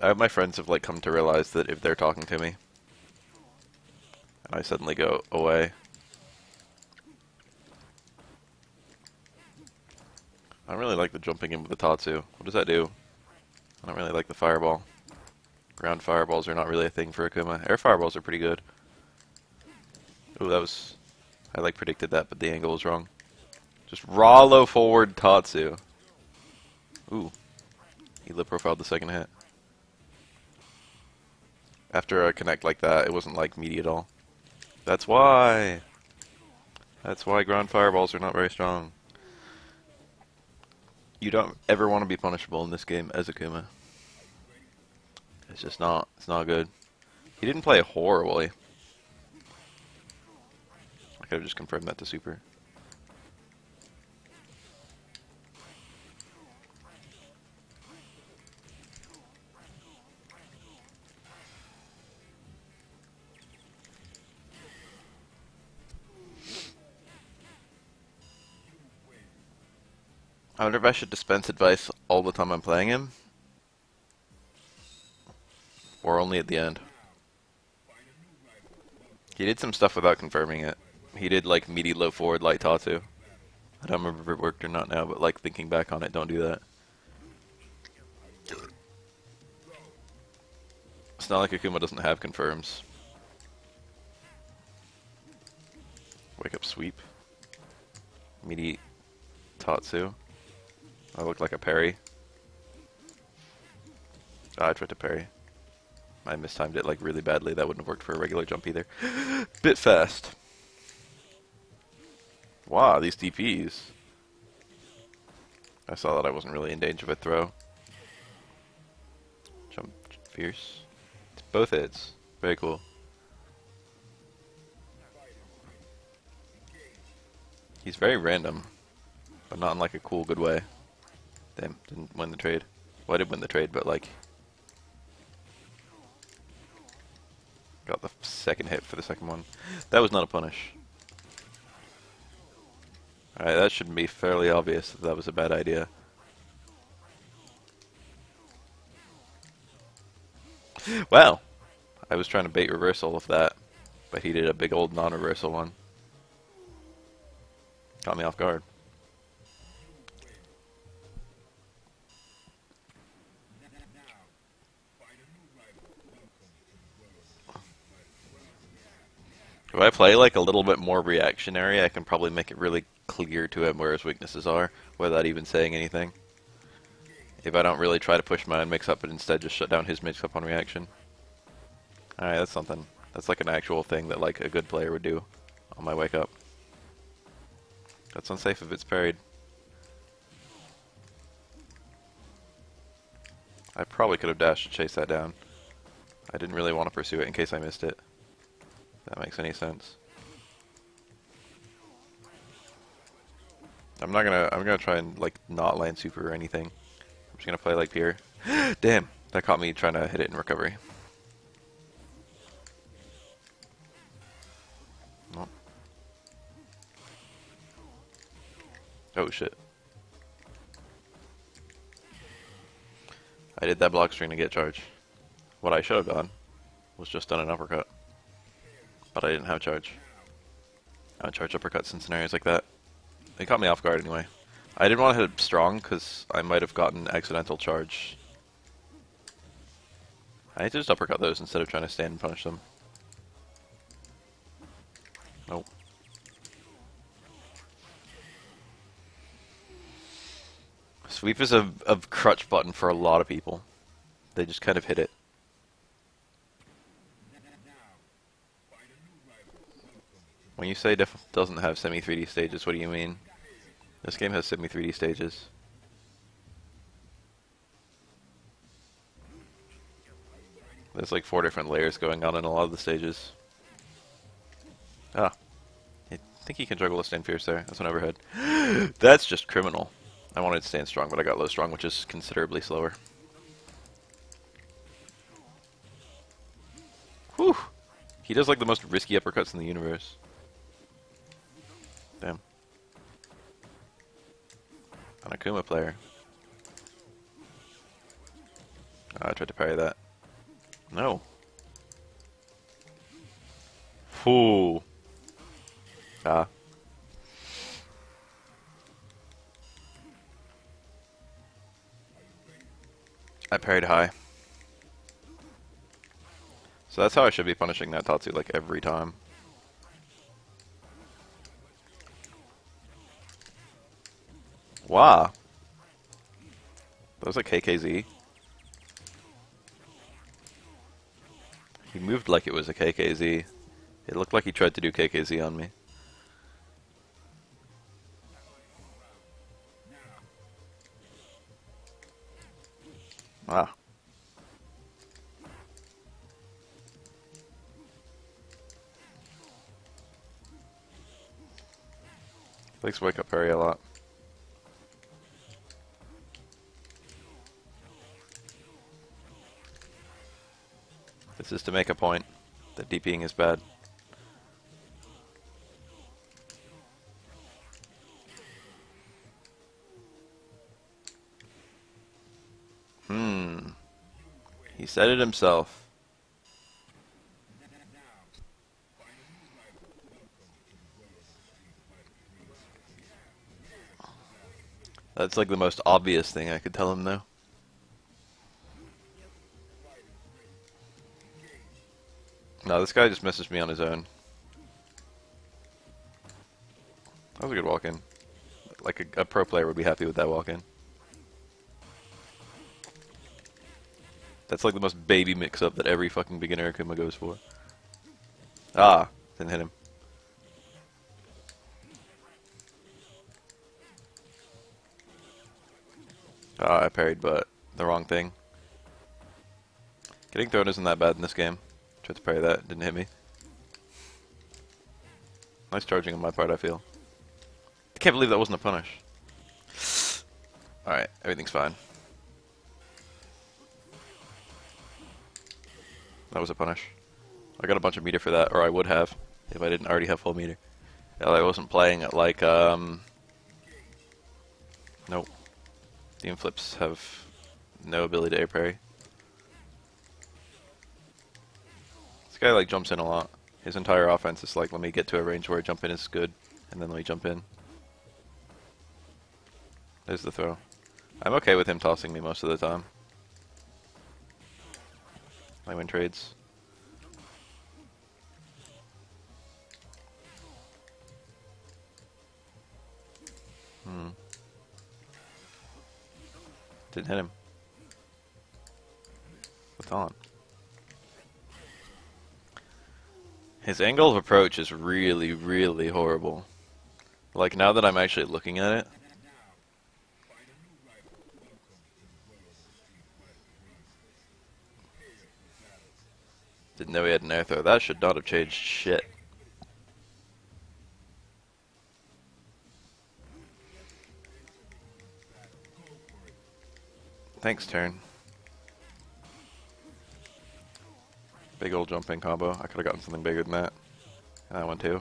My friends have like come to realize that if they're talking to me, and I suddenly go away, I don't really like the jumping in with the Tatsu. What does that do? I don't really like the fireball. Ground fireballs are not really a thing for Akuma. Air fireballs are pretty good. Ooh, that was... I like predicted that, but the angle was wrong. Just raw low forward Tatsu. Ooh. He lip profiled the second hit. After a connect like that, it wasn't like meaty at all. That's why! That's why ground fireballs are not very strong. You don't ever want to be punishable in this game as Akuma. It's just not. It's not good. He didn't play horribly. I could have just confirmed that to Super. I wonder if I should dispense advice all the time I'm playing him, or only at the end. He did some stuff without confirming it. He did like meaty low forward light Tatsu. I don't remember if it worked or not now, but like thinking back on it, don't do that. It's not like Akuma doesn't have confirms. Wake up sweep. Meaty Tatsu. I look like a parry. I tried to parry. I mistimed it like really badly. That wouldn't have worked for a regular jump either. Bit fast. Wow, these DPs. I saw that I wasn't really in danger of a throw. Jump fierce. It's both hits. Very cool. He's very random, but not in like a cool, good way. Damn, didn't win the trade. Well, I did win the trade, but like... Got the second hit for the second one. That was not a punish. Alright, that should be fairly obvious that that was a bad idea. Well, I was trying to bait reversal of that, but he did a big old non-reversal one. Caught me off guard. If I play like a little bit more reactionary, I can probably make it really clear to him where his weaknesses are, without even saying anything. If I don't really try to push my own mix-up, but instead just shut down his mix-up on reaction. Alright, that's something. That's like an actual thing that like a good player would do on my wake up. That's unsafe if it's parried. I probably could have dashed to chase that down. I didn't really want to pursue it in case I missed it. If that makes any sense. I'm gonna try and like not land super or anything. I'm just gonna play like pure. Damn, that caught me trying to hit it in recovery. Oh, oh shit. I did that block string to get charge. What I should have done was just done an uppercut. But I didn't have charge. I don't charge uppercuts in scenarios like that. They caught me off guard anyway. I didn't want to hit it strong because I might have gotten accidental charge. I need to just uppercut those instead of trying to stand and punish them. Nope. Sweep is a crutch button for a lot of people. They just kind of hit it. When you say doesn't have semi-3D stages, what do you mean? This game has semi-3D stages. There's like 4 different layers going on in a lot of the stages. Ah. I think he can juggle a stand fierce there. That's an overhead. That's just criminal. I wanted to stand strong, but I got low strong, which is considerably slower. Whew! He does like the most risky uppercuts in the universe. Damn. An Akuma player. I tried to parry that. No. Ooh. Ah. I parried high. So that's how I should be punishing that Tatsu, like, every time. Wow. That was a KKZ. He moved like it was a KKZ. It looked like he tried to do KKZ on me. Ah. Likes wake up parry a lot. This is to make a point that DPing is bad. He said it himself. That's like the most obvious thing I could tell him, though. No, this guy just messaged me on his own. That was a good walk-in. Like a pro player would be happy with that walk-in. That's like the most baby mix-up that every fucking beginner Akuma goes for. Ah, didn't hit him. Ah, I parried, but the wrong thing. Getting thrown isn't that bad in this game. Tried to parry that, didn't hit me. Nice charging on my part, I feel. I can't believe that wasn't a punish. Alright, everything's fine. That was a punish. I got a bunch of meter for that, or I would have, if I didn't already have full meter. I wasn't playing it like, nope. Demon flips have no ability to air parry. This guy, like, jumps in a lot. His entire offense is like, let me get to a range where jump in is good, and then let me jump in. There's the throw. I'm okay with him tossing me most of the time. I win trades. Didn't hit him. What's on? His angle of approach is really, really horrible. Like, now that I'm actually looking at it. Didn't know he had an air throw. That should not have changed shit. Thanks, turn. Big old jumping combo. I could have gotten something bigger than that. And that one too.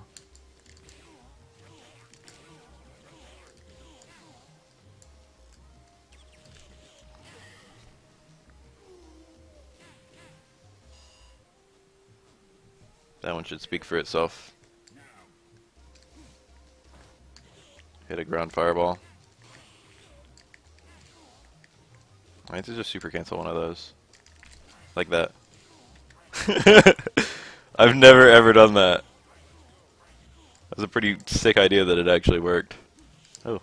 That one should speak for itself. Hit a ground fireball. I need to just super cancel one of those. Like that. I've never ever done that. That was a pretty sick idea that it actually worked. Oh,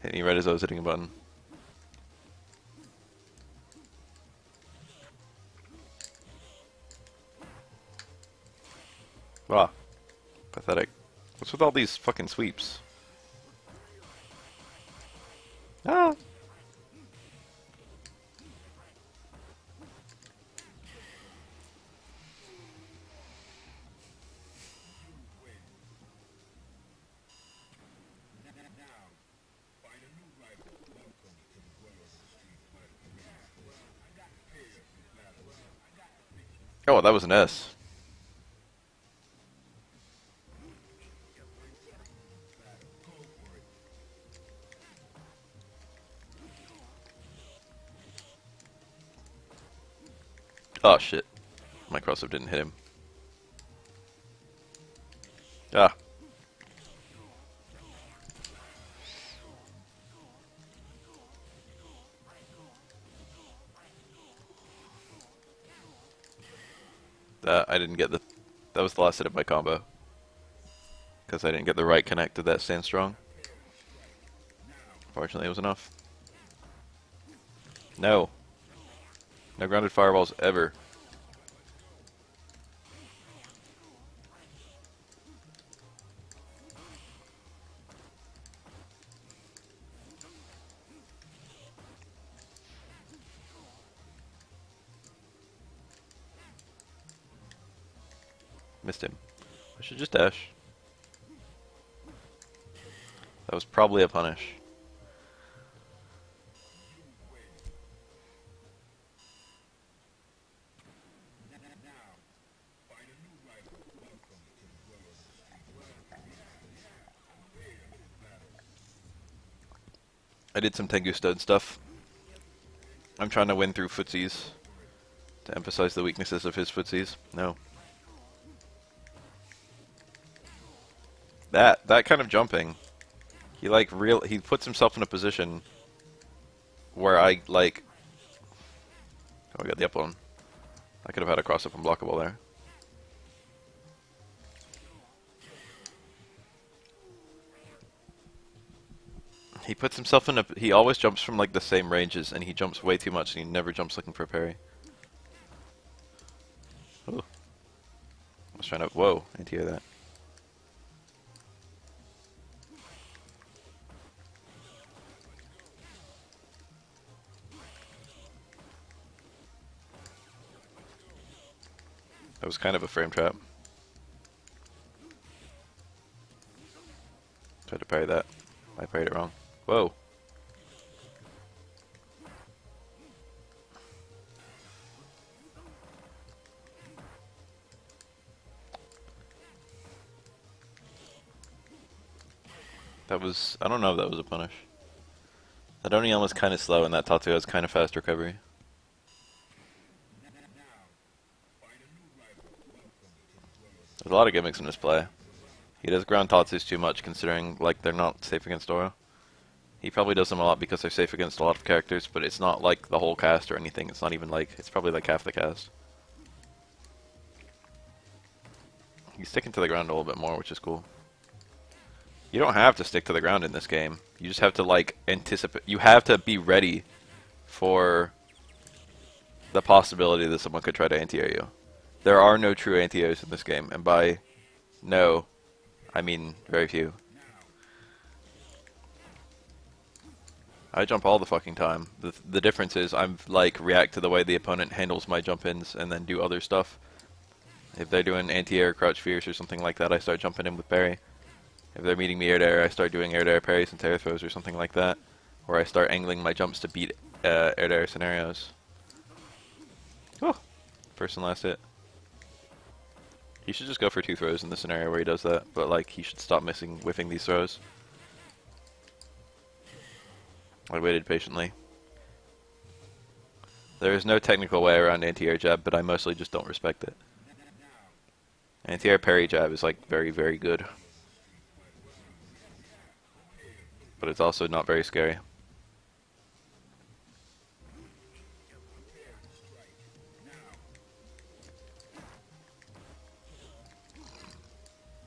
hit me right as I was hitting a button. Wow. Pathetic. What's with all these fucking sweeps? Ah! Oh, that was an S. Oh shit. My cross-up didn't hit him. Ah. I didn't get the... That was the last hit of my combo. Because I didn't get the right connect to that stand strong. Fortunately, it was enough. No. No grounded fireballs ever. Missed him. I should just dash. That was probably a punish. I did some Tengu Stone stuff. I'm trying to win through footsies to emphasize the weaknesses of his footsies. No. That kind of jumping. He puts himself in a position where I like... Oh, I got the up one. I could have had a cross up unblockable there. He puts himself in a... He always jumps from like the same ranges, and he jumps way too much, and he never jumps looking for a parry. Ooh. I was trying to... Whoa, anti-air that. That was kind of a frame trap. Tried to parry that. I parried it wrong. Whoa. That was... I don't know if that was a punish. That Onion was kind of slow, and that Tatsu has kind of fast recovery. There's a lot of gimmicks in this play. He does ground Tatsus too much, considering like they're not safe against Oro. He probably does them a lot because they're safe against a lot of characters, but it's not like the whole cast or anything. It's not even like... It's probably like half the cast. He's sticking to the ground a little bit more, which is cool. You don't have to stick to the ground in this game. You just have to like anticipate. You have to be ready for the possibility that someone could try to anti-air you. There are no true anti-airs in this game, and by no, I mean very few. I jump all the fucking time. The difference is I'm like react to the way the opponent handles my jump ins and then do other stuff. If they're doing anti-air crouch fierce or something like that, I start jumping in with parry. If they're meeting me air to air, I start doing air to air parries and terror throws or something like that. Or I start angling my jumps to beat air to air scenarios. Oh, first and last hit. He should just go for 2 throws in the scenario where he does that, but like he should stop whiffing these throws. I waited patiently. There is no technical way around anti-air jab, but I mostly just don't respect it. Anti-air parry jab is like very, very good. But it's also not very scary.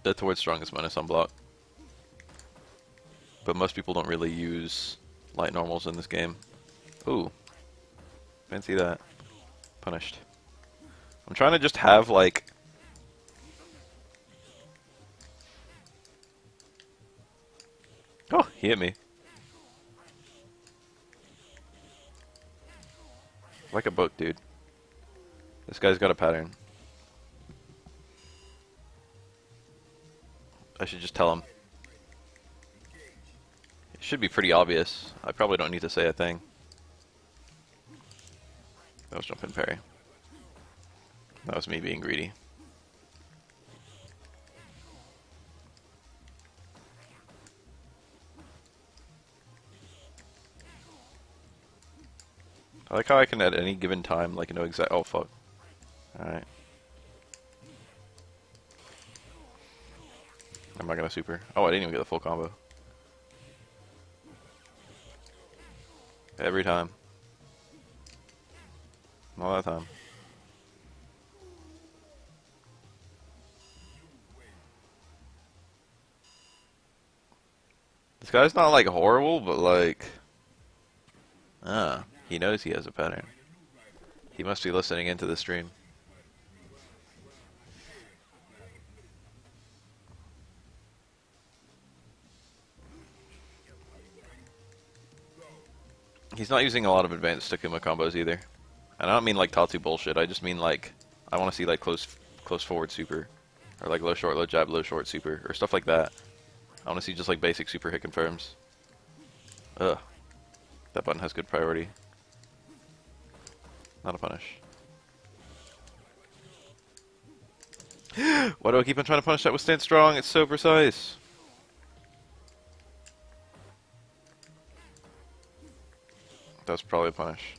Death towards strong is minus on block. But most people don't really use light normals in this game. Ooh. Fancy that. Punished. I'm trying to just have like... Oh, he hit me. Like a boat, dude. This guy's got a pattern. I should just tell him. It should be pretty obvious. I probably don't need to say a thing. That was jumping parry. That was me being greedy. I like how I can at any given time like know exact. Oh fuck. Alright. I'm not gonna super. Oh, I didn't even get the full combo. Every time. All that time. This guy's not like horrible, but like... he knows he has a pattern. He must be listening into the stream. He's not using a lot of advanced Akuma combos either. And I don't mean like Tatsu bullshit, I just mean like, I want to see like close forward super. Or like low short, low jab, low short super. Or stuff like that. I want to see just like basic super hit confirms. Ugh. That button has good priority. Not a punish. Why do I keep on trying to punish that with stand strong? It's so precise. That's probably a punish.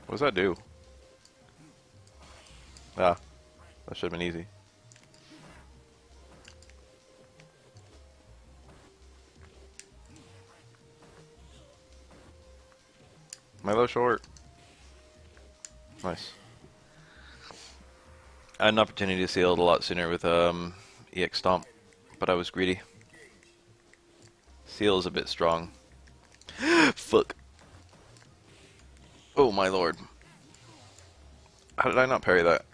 What does that do? Ah, that should have been easy. My low short. Nice. I had an opportunity to seal it a lot sooner with EX Stomp, but I was greedy. Seal is a bit strong. Fuck. Oh my lord. How did I not parry that?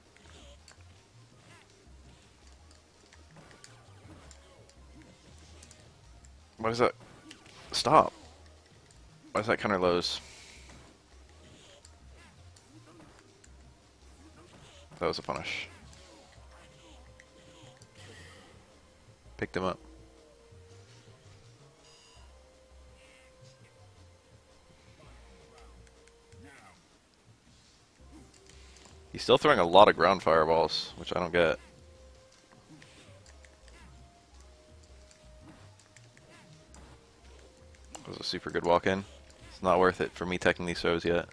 Why is that? Stop. Why is that counter lows? That was a punish. Picked him up. He's still throwing a lot of ground fireballs, which I don't get. That was a super good walk-in. It's not worth it for me teching these throws yet.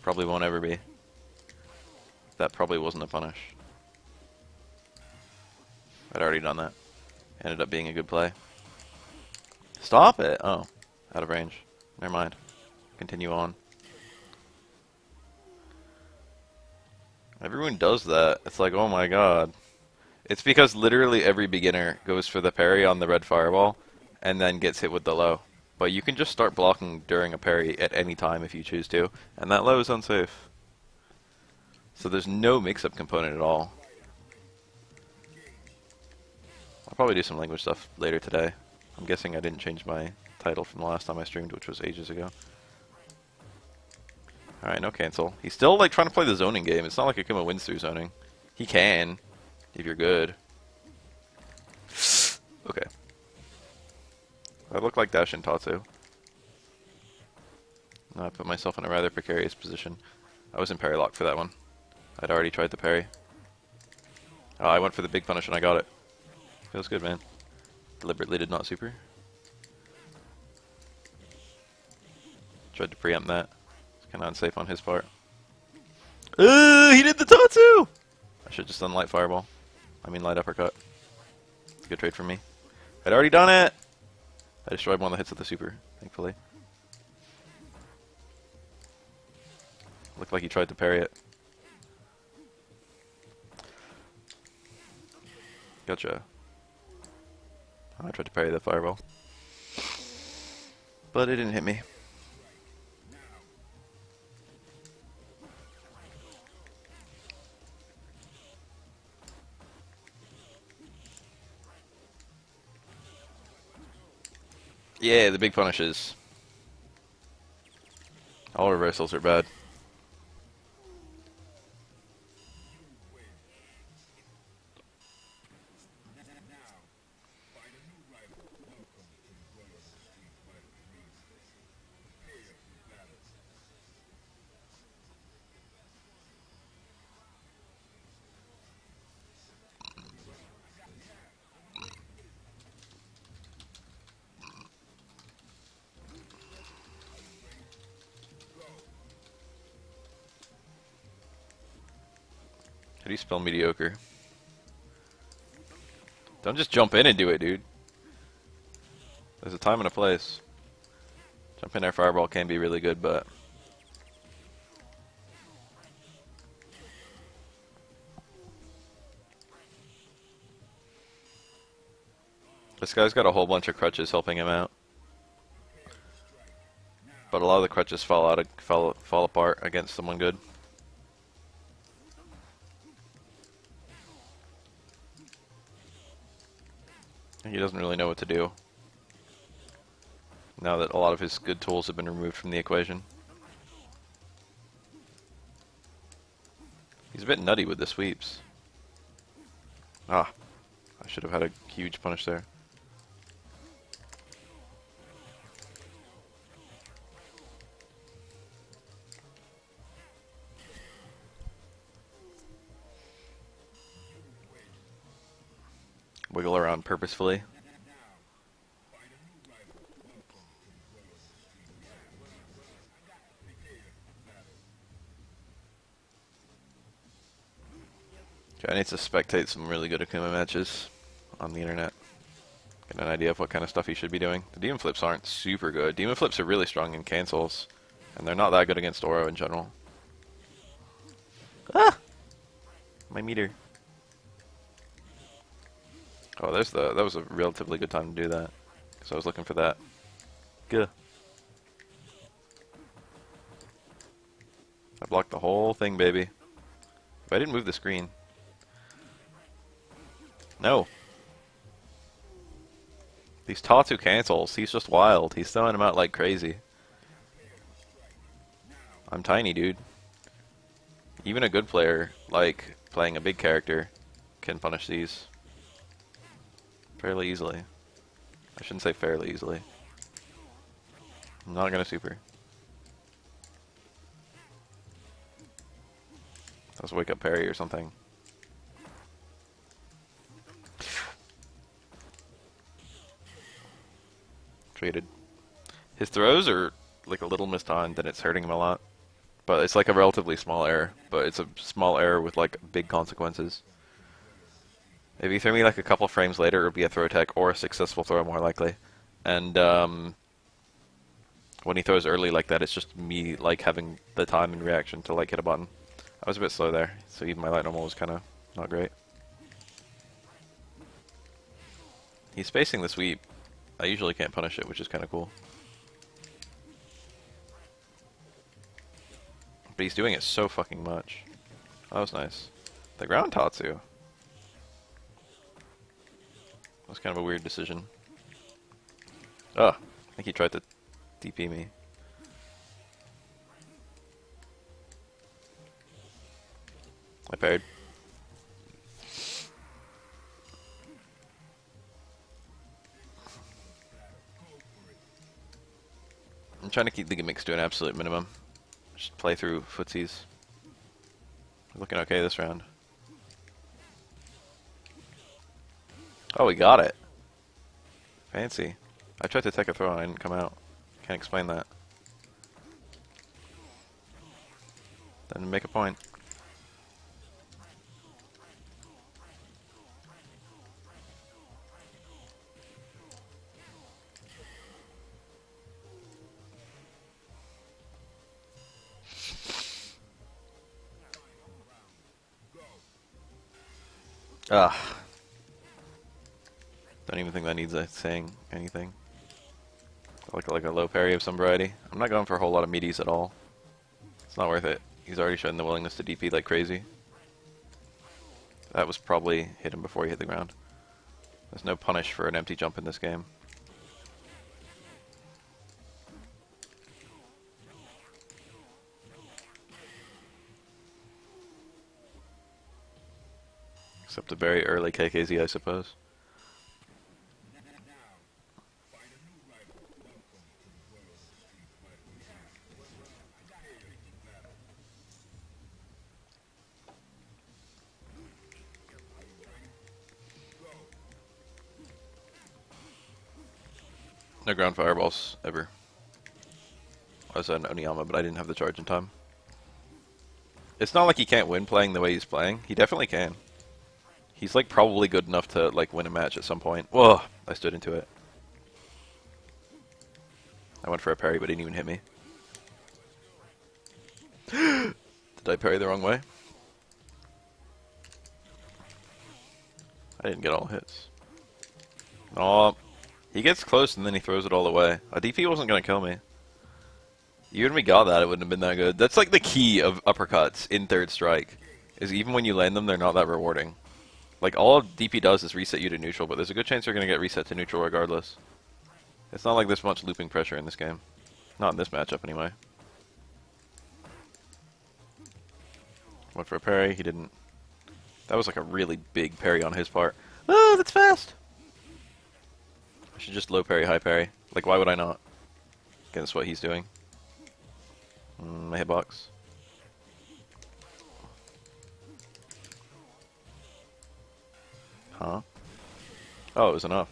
Probably won't ever be. That probably wasn't a punish. I'd already done that. Ended up being a good play. Stop it! Oh, out of range. Never mind. Continue on. Everyone does that. It's like, oh my god. It's because literally every beginner goes for the parry on the red fireball and then gets hit with the low. But you can just start blocking during a parry at any time if you choose to, and that low is unsafe. So there's no mix-up component at all. I'll probably do some language stuff later today. I'm guessing I didn't change my title from the last time I streamed, which was ages ago. Alright, no cancel. He's still like trying to play the zoning game. It's not like Akuma wins through zoning. He can, if you're good. Okay. I look like Dash and Tatsu. No, I put myself in a rather precarious position. I was in parry lock for that one. I'd already tried the parry. Oh, I went for the big punish and I got it. Feels good, man. Deliberately did not super. Tried to preempt that. It's kind of unsafe on his part. He did the Tatsu! I should just done light fireball. I mean light uppercut. It's a good trade for me. I'd already done it! I destroyed one of the hits of the super, thankfully. Looked like he tried to parry it. Gotcha. I tried to parry that fireball. But it didn't hit me. Yeah, the big punishes. All reversals are bad. How do you spell mediocre? Don't just jump in and do it, dude. There's a time and a place. Jump in air fireball can be really good, but... This guy's got a whole bunch of crutches helping him out. But a lot of the crutches fall apart against someone good. He doesn't really know what to do now that a lot of his good tools have been removed from the equation. He's a bit nutty with the sweeps. Ah, I should have had a huge punish there. Wiggle around purposefully. Okay, I need to spectate some really good Akuma matches on the internet. Get an idea of what kind of stuff he should be doing. The demon flips aren't super good. Demon flips are really strong in cancels, and they're not that good against Oro in general. Ah! My meter. Oh, that was a relatively good time to do that, because I was looking for that. Gah. I blocked the whole thing, baby. If I didn't move the screen. No. These Tatsu cancels, he's just wild. He's throwing them out like crazy. I'm tiny, dude. Even a good player, like playing a big character, can punish these. Fairly easily. I shouldn't say fairly easily. I'm not gonna super. That was a wake up parry or something. Traded. His throws are like a little mistimed and it's hurting him a lot. But it's like a relatively small error. But it's a small error with like big consequences. If you throw me like a couple frames later, it would be a throw tech or a successful throw more likely. And when he throws early like that, it's just me like having the time and reaction to like hit a button. I was a bit slow there, so even my light normal was kind of not great. He's spacing the sweep. I usually can't punish it, which is kind of cool. But he's doing it so fucking much. That was nice. The ground Tatsu. That was kind of a weird decision. Oh, I think he tried to DP me. I parried. I'm trying to keep the gimmicks to an absolute minimum. Just play through footsies. Looking okay this round. Oh, we got it. Fancy. I tried to take a throw and I didn't come out. Can't explain that. Didn't make a point. Ah. Don't even think that needs saying anything. Like a low parry of some variety. I'm not going for a whole lot of meaties at all. It's not worth it. He's already shown the willingness to DP like crazy. That was probably hit him before he hit the ground. There's no punish for an empty jump in this game. Except a very early KKZ, I suppose. No ground fireballs, ever. I was an Oniyama, but I didn't have the charge in time. It's not like he can't win playing the way he's playing. He definitely can. He's like probably good enough to like win a match at some point. Whoa! I stood into it. I went for a parry, but he didn't even hit me. Did I parry the wrong way? I didn't get all hits. Oh, he gets close and then he throws it all away. A DP wasn't going to kill me. Even if we got that, it wouldn't have been that good. That's like the key of uppercuts in Third Strike, is even when you land them, they're not that rewarding. Like, all DP does is reset you to neutral, but there's a good chance you're going to get reset to neutral regardless. It's not like there's much looping pressure in this game. Not in this matchup, anyway. Went for a parry, he didn't. That was like a really big parry on his part. Oh, that's fast! I should just low parry, high parry. Like, why would I not? Against what he's doing. My hitbox. Huh? Oh, it was enough.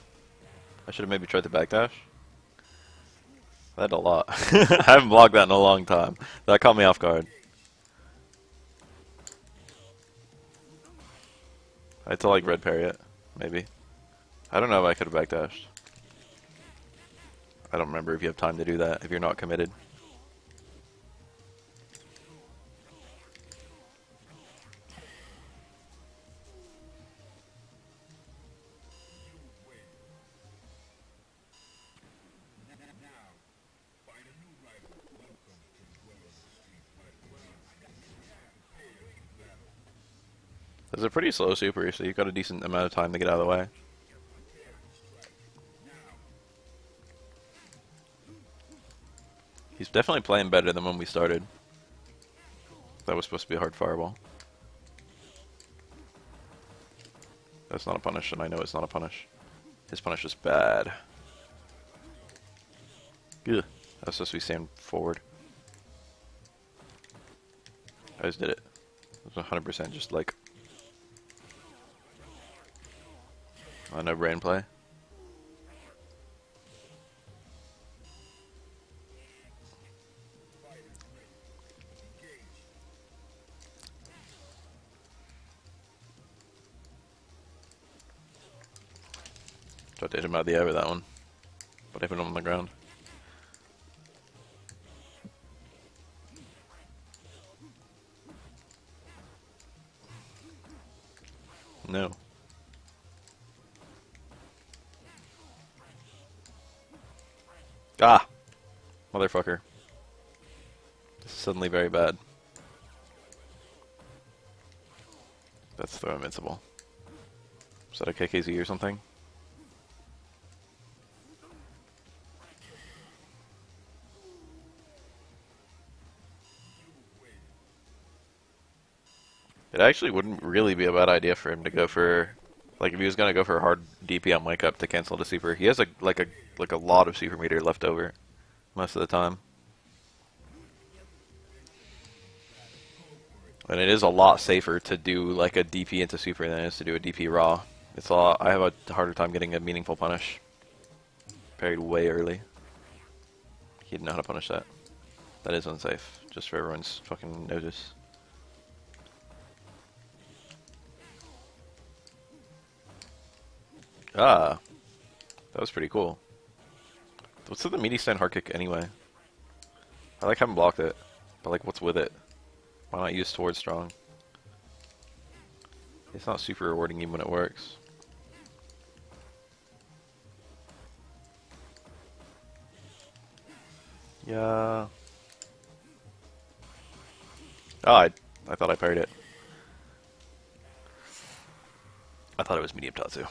I should have maybe tried the backdash. That did a lot. I haven't blocked that in a long time. That caught me off guard. I had to like red parry it, maybe. I don't know if I could have backdashed. I don't remember if you have time to do that if you're not committed. It's a pretty slow super, so you've got a decent amount of time to get out of the way. He's definitely playing better than when we started. That was supposed to be a hard fireball. That's not a punish, and I know it's not a punish. His punish is bad. Ugh. That was supposed to be stand forward. I just did it. It was 100% just like... no brain play. Tried to hit him out of the air with that one, but I hit him on the ground. No. Ah! Motherfucker. This is suddenly very bad. That's throw invincible. Is that a KKZ or something? It actually wouldn't really be a bad idea for him to go for, like, if he was gonna go for a hard DP on Wake Up to cancel the super. He has a lot of super meter left over most of the time, and it is a lot safer to do like a DP into super than it is to do a DP raw. It's a lot. I have a harder time getting a meaningful punish. Parried way early. He didn't know how to punish that. That is unsafe, just for everyone's fucking notice. Ah, that was pretty cool. What's with the meaty stand hard kick anyway? I like having blocked it, but like what's with it? Why not use towards strong? It's not super rewarding even when it works. Yeah. Oh, I thought I parried it. I thought it was medium Tatsu.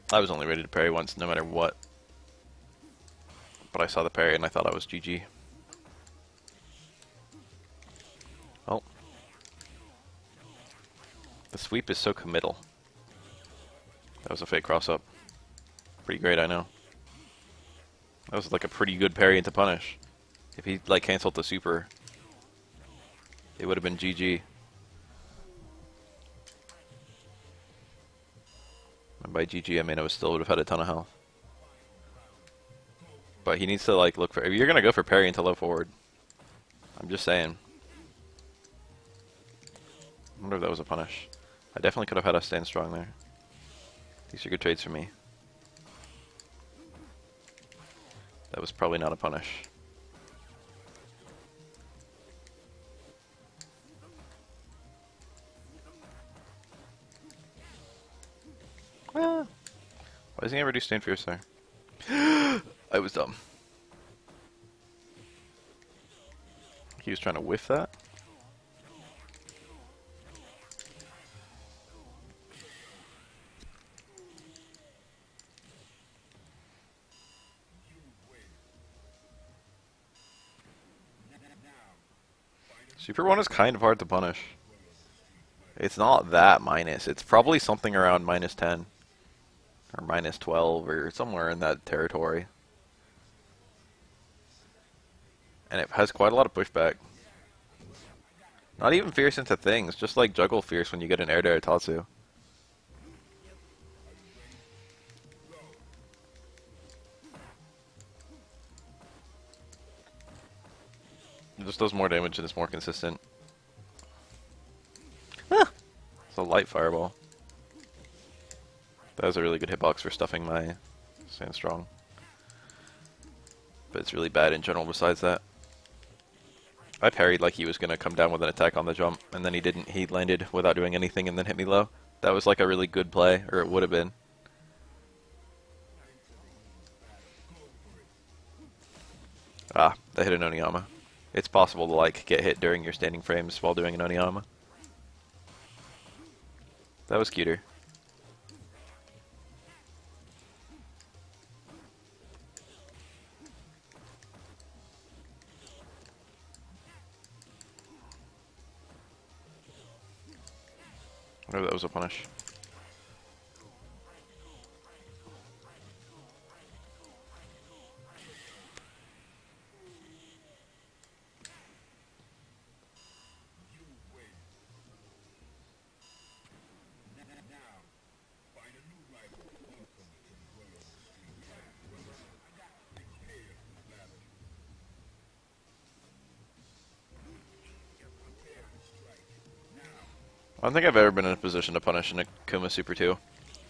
I was only ready to parry once, no matter what. But I saw the parry and I thought I was GG. Oh. The sweep is so committal. That was a fake cross-up. Pretty great, I know. That was like a pretty good parry into punish. If he like canceled the super, it would have been GG. And by GG, I mean I still would have had a ton of health. But he needs to like look for. If you're gonna go for parry into low forward, I'm just saying. I wonder if that was a punish. I definitely could have had us stand strong there. These are good trades for me. That was probably not a punish. Ah. Why doesn't he ever do stand fierce there? I was dumb. He was trying to whiff that. Super 1 is kind of hard to punish. It's not that minus. It's probably something around minus 10. Or minus 12 or somewhere in that territory. And it has quite a lot of pushback. Not even fierce into things, just like juggle fierce when you get an air to Tatsu. It just does more damage and it's more consistent. Ah! It's a light fireball. That was a really good hitbox for stuffing my Stand Strong. But it's really bad in general besides that. I parried like he was going to come down with an attack on the jump, and then he didn't. He landed without doing anything and then hit me low. That was like a really good play, or it would have been. Ah, that hit an Oniyama. It's possible to like get hit during your standing frames while doing an Oniyama. That was cuter. Oh, that was a punish. I don't think I've ever been in a position to punish an Akuma Super 2.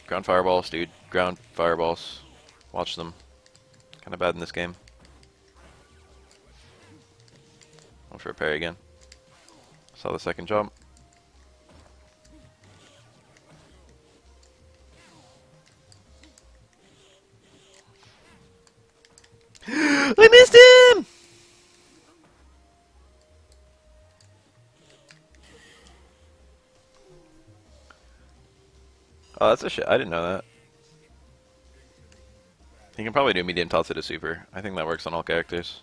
Ground fireballs, dude. Ground fireballs. Watch them. Kind of bad in this game. Went for a parry again. Saw the second jump. I missed him! Oh, that's a shit. I didn't know that. You can probably do medium Tatsu to super. I think that works on all characters.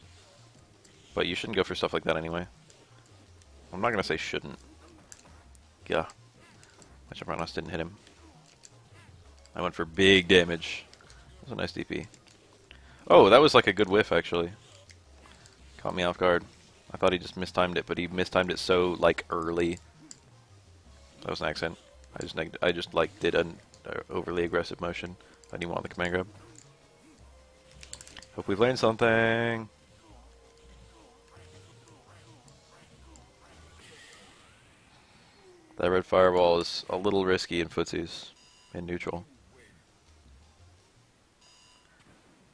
But you shouldn't go for stuff like that anyway. I'm not going to say shouldn't. Yeah. My jump roundhouse didn't hit him. I went for big damage. That was a nice DP. Oh, that was like a good whiff, actually. Caught me off guard. I thought he just mistimed it, but he mistimed it so, like, early. That was an accent. I just like did an overly aggressive motion. I didn't want the command grab. Hope we've learned something. That red fireball is a little risky in footsies, in neutral.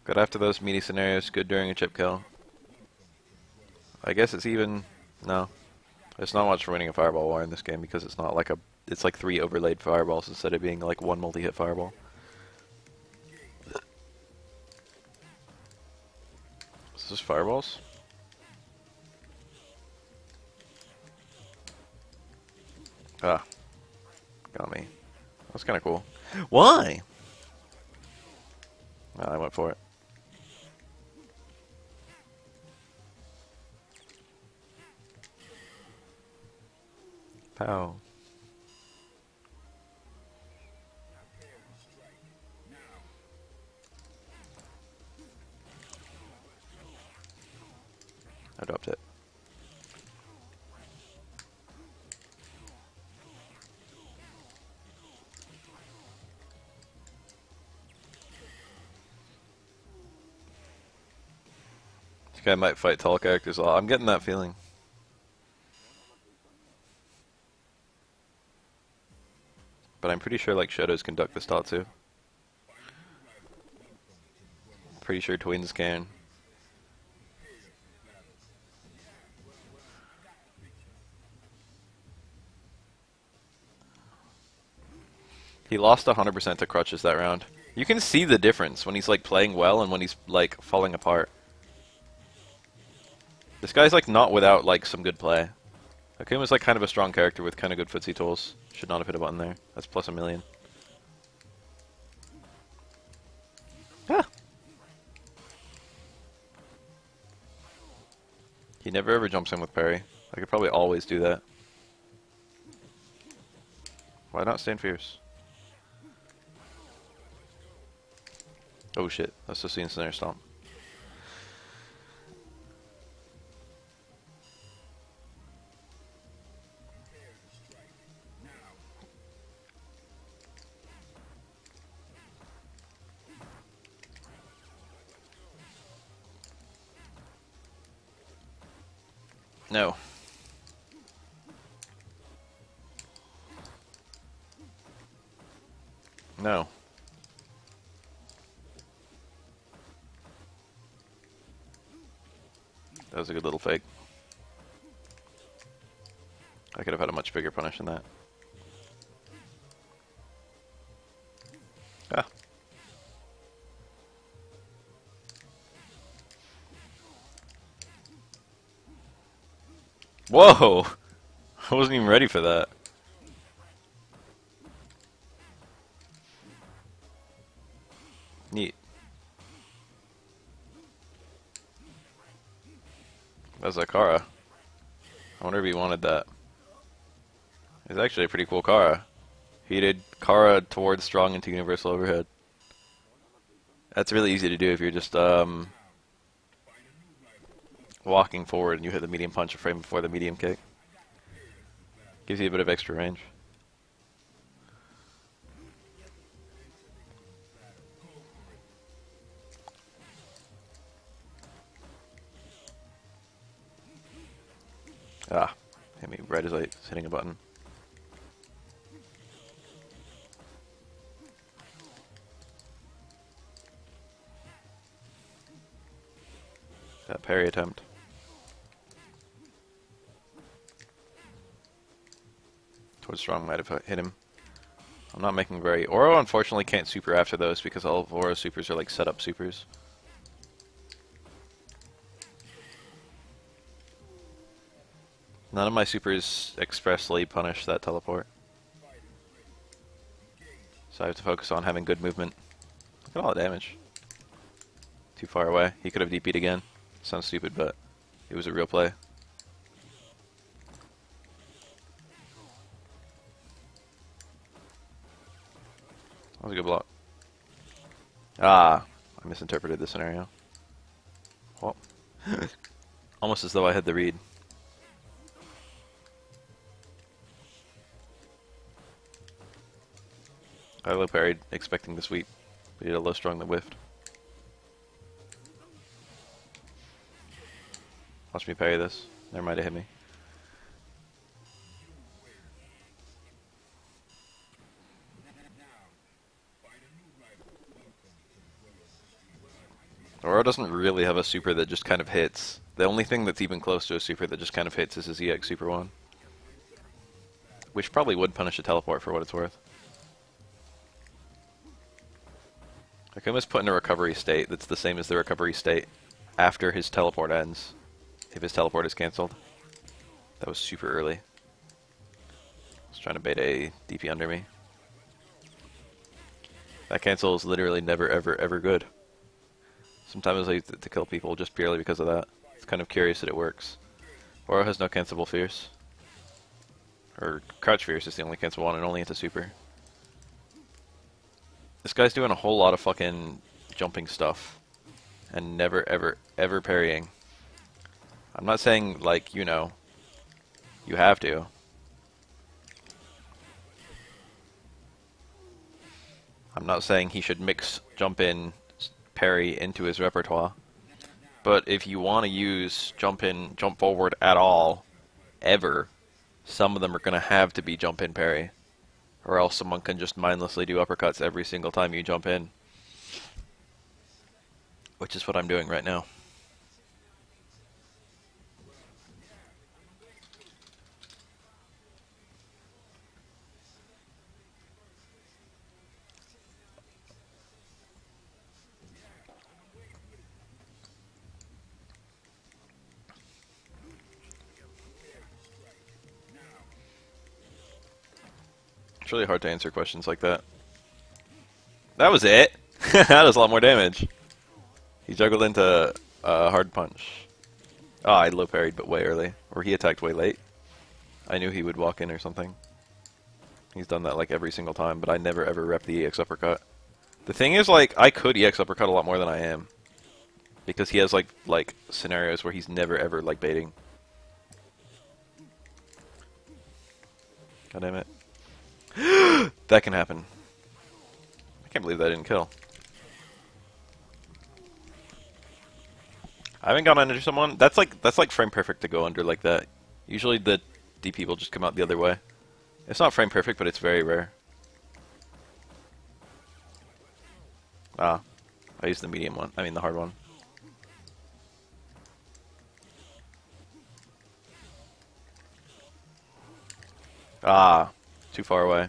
Good after those meaty scenarios, good during a chip kill. I guess it's even, no. It's not much for winning a fireball war in this game because it's not like a, it's like 3 overlaid fireballs instead of being like 1 multi-hit fireball. Is this fireballs? Ah. Got me. That's kind of cool. Why? I went for it. Pow. I dropped it. This guy might fight tall characters a lot. I'm getting that feeling. But I'm pretty sure like Shotos can duck this dot too. Pretty sure Twins can. He lost 100% to crutches that round. You can see the difference when he's like playing well and when he's like falling apart. This guy's like not without like some good play. Akuma's like kind of a strong character with kind of good footsie tools. Should not have hit a button there. That's plus a million. Ah. He never ever jumps in with parry. I could probably always do that. Why not stand fierce? Oh shit, that's just the snare stomp. No. No. That was a good little fake. I could have had a much bigger punish than that. Ah. Whoa! I wasn't even ready for that. Neat. That's a Kara. I wonder if he wanted that. It's actually a pretty cool Kara. He did Kara towards strong into universal overhead. That's really easy to do if you're just walking forward and you hit the medium punch a frame before the medium kick. Gives you a bit of extra range. Ah, hit me right as I was hitting a button. That parry attempt. Towards strong might have hit him. I'm not making very... Oro unfortunately can't super after those because all of Oro's supers are like setup supers. None of my supers expressly punish that teleport. So I have to focus on having good movement. Look at all the damage. Too far away. He could have DP'd again. Sounds stupid, but it was a real play. That was a good block. Ah, I misinterpreted the scenario. Well, almost as though I had the read. I low parried, expecting the sweep. But he had a low strong that whiffed. Watch me parry this. Never mind, it hit me. Oro doesn't really have a super that just kind of hits. The only thing that's even close to a super that just kind of hits is his EX Super 1. Which probably would punish a teleport for what it's worth. Akuma's put in a recovery state that's the same as the recovery state after his teleport ends. If his teleport is cancelled. That was super early. I was trying to bait a DP under me. That cancel is literally never ever ever good. Sometimes I use it to kill people just purely because of that. It's kind of curious that it works. Oro has no cancelable fierce. Or crouch fierce is the only cancelable one and only into super. This guy's doing a whole lot of fucking jumping stuff. And never ever ever parrying. I'm not saying, like, you know, you have to. I'm not saying he should mix jump in, parry into his repertoire. But if you want to use jump in, jump forward at all, ever, some of them are going to have to be jump in parry. Or else someone can just mindlessly do uppercuts every single time you jump in. Which is what I'm doing right now. It's really hard to answer questions like that. That was it! That does a lot more damage. He juggled into a hard punch. Oh, I low parried, but way early. Or he attacked way late. I knew he would walk in or something. He's done that like every single time, but I never ever rep the EX uppercut. The thing is, like, I could EX uppercut a lot more than I am. Because he has like scenarios where he's never ever like baiting. God damn it. That can happen. I can't believe that didn't kill. I haven't gone under someone. That's like frame perfect to go under like that. Usually the DP will just come out the other way. It's not frame perfect, but it's very rare. Ah, I used the medium one. I mean the hard one. Ah, too far away.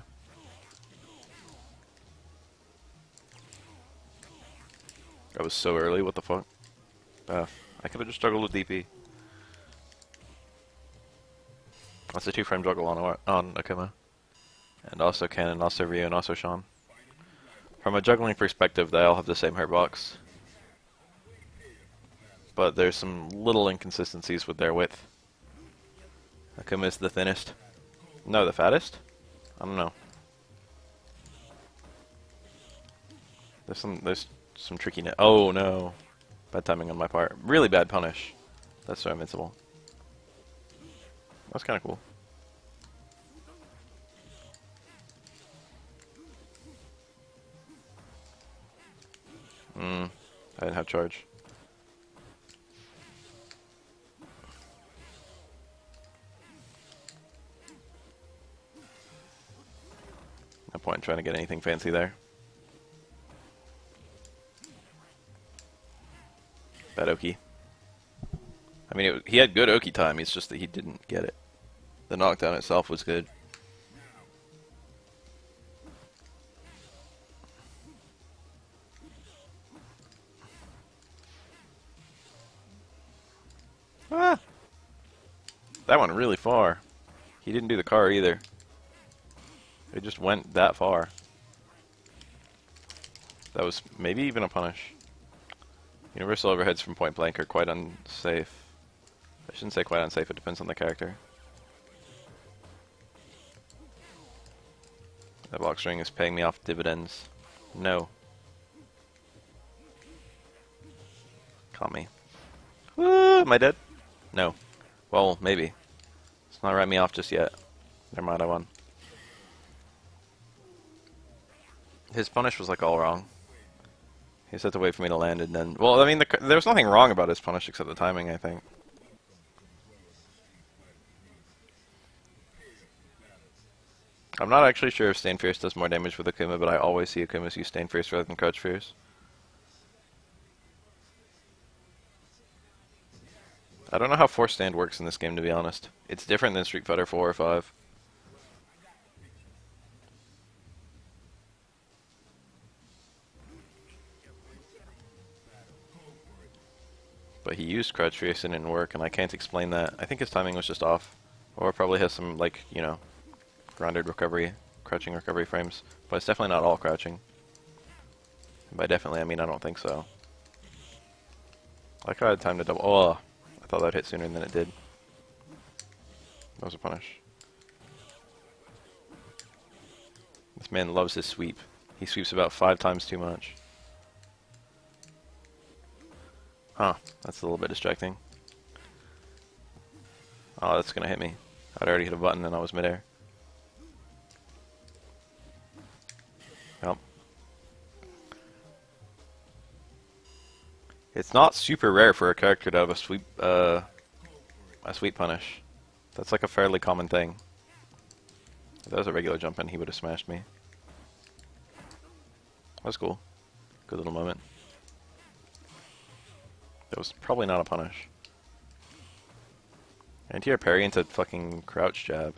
That was so early, what the fuck? I could have just struggled with DP. That's a 2-frame juggle on Akuma. And also Ken, and also Ryu, and also Sean. From a juggling perspective, they all have the same hurtbox. But there's some little inconsistencies with their width. Akuma is the thinnest. No, the fattest? I don't know. There's some trickiness. Oh no. Bad timing on my part. Really bad punish. That's so invincible. That's kind of cool. I didn't have charge. No point in trying to get anything fancy there. Bad Oki. I mean, he had good Oki time, it's just that he didn't get it. The knockdown itself was good. Ah! That went really far. He didn't do the car either. It just went that far. That was maybe even a punish. Universal overheads from point blank are quite unsafe. I shouldn't say quite unsafe, it depends on the character. That block string is paying me off dividends. No. Caught me. Am I dead? No. Well, maybe. It's not write me off just yet. Never mind, I won. His punish was like all wrong. He just had to wait for me to land and then... Well, I mean, there was nothing wrong about his punish except the timing, I think. I'm not actually sure if Staying Fierce does more damage with Akuma, but I always see Akumas use Staying Fierce rather than Crouch Fierce. I don't know how Force Stand works in this game, to be honest. It's different than Street Fighter 4 or 5. But he used Crouch Fierce and it didn't work, and I can't explain that. I think his timing was just off. Or probably has some, like, you know, grounded recovery, crouching recovery frames. But it's definitely not all crouching. And by definitely, I mean I don't think so. Like I had time to double... Oh, I thought that would hit sooner than it did. That was a punish. This man loves his sweep. He sweeps about 5 times too much. Huh, that's a little bit distracting. Oh, that's gonna hit me. I'd already hit a button and I was midair. Yep. It's not super rare for a character to have a sweep punish. That's like a fairly common thing. If that was a regular jump in, he would have smashed me. That was cool. Good little moment. That was probably not a punish. Anti-air parry into fucking crouch jab.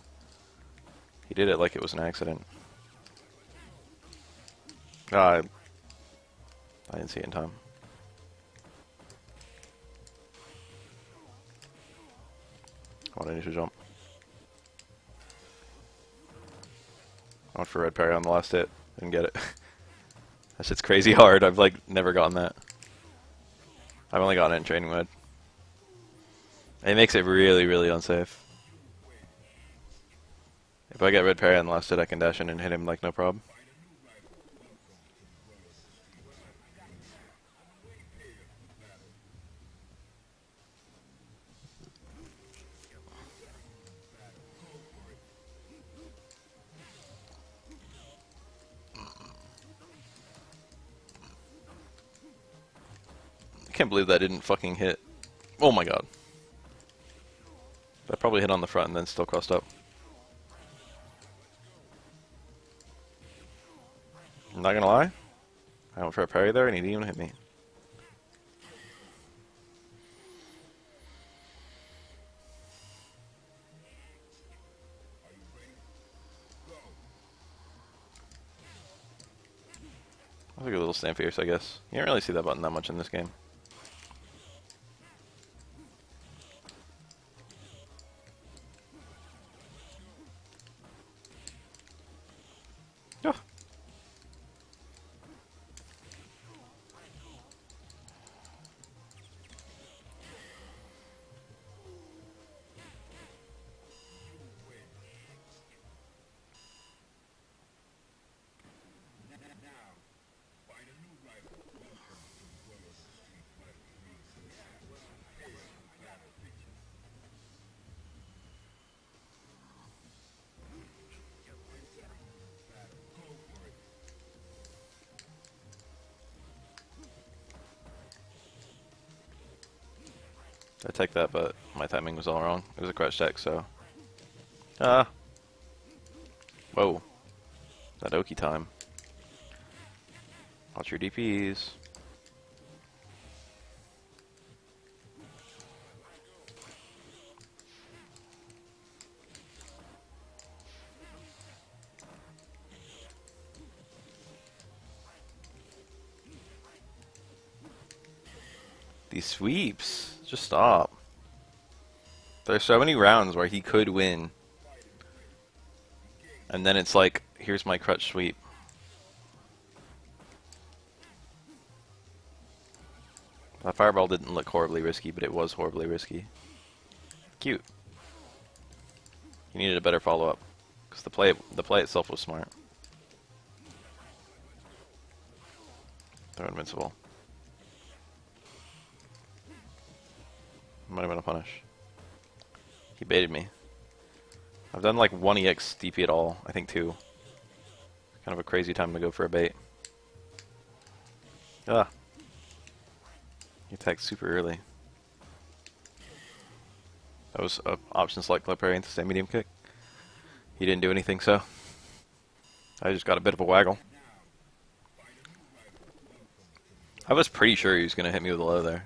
He did it like it was an accident. Ah, I didn't see it in time. I want an initial jump. I went for red parry on the last hit. Didn't get it. That shit's crazy hard. I've like never gotten that. I've only gotten it in training mode. It makes it really, really unsafe. If I get red parry on the last hit, I can dash in and hit him like no problem. I can't believe that didn't fucking hit. Oh my god. That probably hit on the front and then still crossed up. I'm not gonna lie. I went for a parry there and he didn't even hit me. That's a good little stand fierce, I guess. You don't really see that button that much in this game. Oh. I take that, but my timing was all wrong. It was a crouch check, so... Ah! Whoa. That Oki time. Watch your DPs. These sweeps. Just stop. There's so many rounds where he could win. And then it's like, here's my crutch sweep. That fireball didn't look horribly risky, but it was horribly risky. Cute. He needed a better follow-up. Because the play itself was smart. They're invincible. Might have been a punish. He baited me. I've done like 1 EX DP at all. I think 2. Kind of a crazy time to go for a bait. Ah. He attacked super early. That was an option select clip parry into stay medium kick. He didn't do anything, so I just got a bit of a waggle. I was pretty sure he was going to hit me with a low there.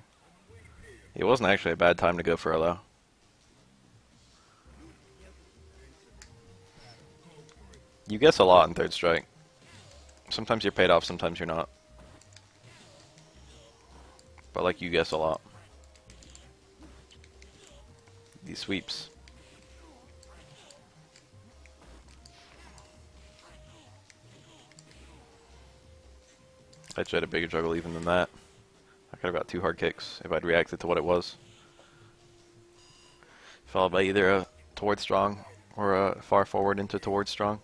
It wasn't actually a bad time to go for a low. You guess a lot in third strike. Sometimes you're paid off, sometimes you're not. But like, you guess a lot. These sweeps. I tried a bigger juggle even than that. I could have got 2 hard kicks if I'd reacted to what it was. Followed by either a towards strong or a far forward into towards strong,